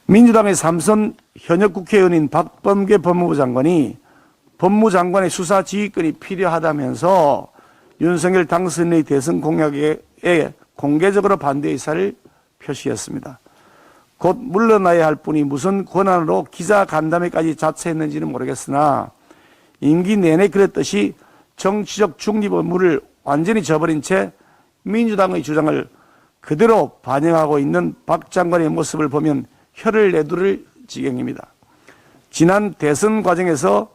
민주당의 삼선 현역 국회의원인 박범계 법무부 장관이 법무장관의 수사 지휘권이 필요하다면서 윤석열 당선인의 대선 공약에 공개적으로 반대 의사를 표시했습니다. 곧 물러나야 할 분이 무슨 권한으로 기자 간담회까지 자처했는지는 모르겠으나 임기 내내 그랬듯이 정치적 중립 의무를 완전히 저버린 채 민주당의 주장을 그대로 반영하고 있는 박 장관의 모습을 보면 혀를 내두를 지경입니다. 지난 대선 과정에서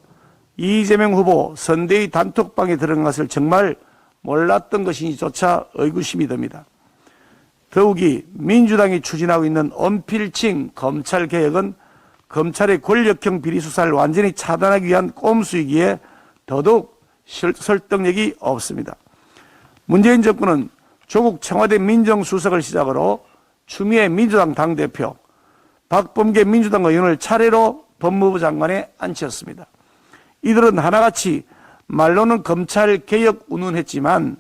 이재명 후보 선대위 단톡방에 들어간 것을 정말 몰랐던 것인지조차 의구심이 듭니다. 더욱이 민주당이 추진하고 있는 언필칭 검찰개혁은 검찰의 권력형 비리 수사를 완전히 차단하기 위한 꼼수이기에 더더욱 설득력이 없습니다. 문재인 정권은 조국 청와대 민정수석을 시작으로 추미애 민주당 당대표, 박범계 민주당 의원을 차례로 법무부 장관에 앉혔습니다. 이들은 하나같이 말로는 검찰개혁 운운했지만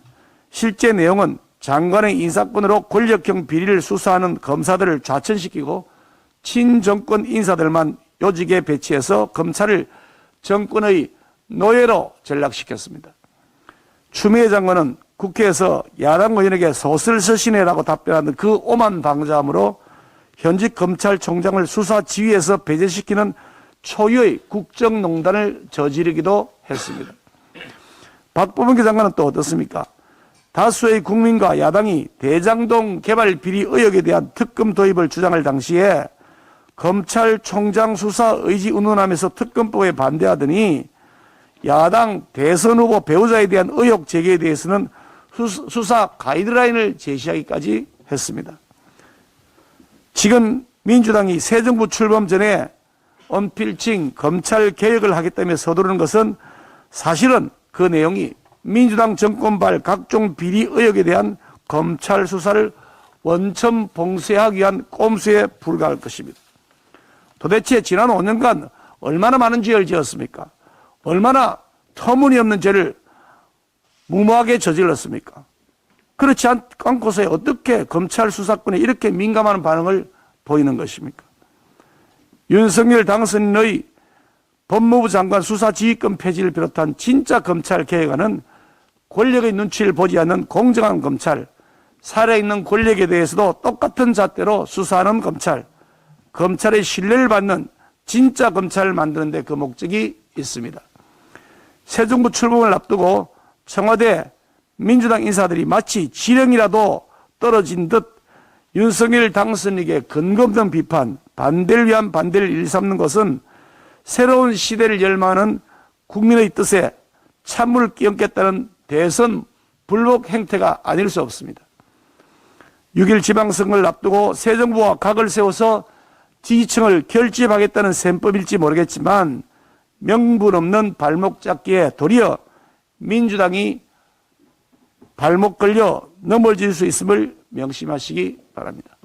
실제 내용은 장관의 인사권으로 권력형 비리를 수사하는 검사들을 좌천시키고 친정권 인사들만 요직에 배치해서 검찰을 정권의 노예로 전락시켰습니다. 추미애 장관은 국회에서 야당 의원에게 소설 서신해라고 답변하는 그 오만 방자함으로 현직 검찰총장을 수사 지휘에서 배제시키는 초유의 국정농단을 저지르기도 했습니다. 박범계 장관은 또 어떻습니까? 다수의 국민과 야당이 대장동 개발 비리 의혹에 대한 특검 도입을 주장할 당시에 검찰총장 수사 의지 운운하면서 특검법에 반대하더니 야당 대선 후보 배우자에 대한 의혹 제기에 대해서는 수사 가이드라인을 제시하기까지 했습니다. 지금 민주당이 새 정부 출범 전에 언필칭 검찰 개혁을 하겠다며 서두르는 것은 사실은 그 내용이 민주당 정권발 각종 비리 의혹에 대한 검찰 수사를 원천 봉쇄하기 위한 꼼수에 불과할 것입니다. 도대체 지난 5년간 얼마나 많은 죄를 지었습니까? 얼마나 터무니없는 죄를 무모하게 저질렀습니까? 그렇지 않고서 어떻게 검찰 수사권에 이렇게 민감한 반응을 보이는 것입니까? 윤석열 당선인의 법무부 장관 수사지휘권 폐지를 비롯한 진짜 검찰 개혁안은 권력의 눈치를 보지 않는 공정한 검찰, 살아있는 권력에 대해서도 똑같은 잣대로 수사하는 검찰, 검찰의 신뢰를 받는 진짜 검찰을 만드는 데 그 목적이 있습니다. 새 정부 출범을 앞두고 청와대 민주당 인사들이 마치 지령이라도 떨어진 듯 윤석열 당선인에게 근거 없는 비판, 반대를 위한 반대를 일삼는 것은 새로운 시대를 열망하는 국민의 뜻에 찬물을 끼얹겠다는 대선 불복 행태가 아닐 수 없습니다. 6일 지방선거를 앞두고 새 정부와 각을 세워서 지지층을 결집하겠다는 셈법일지 모르겠지만 명분 없는 발목 잡기에 도리어 민주당이 발목 걸려 넘어질 수 있음을 명심하시기 바랍니다.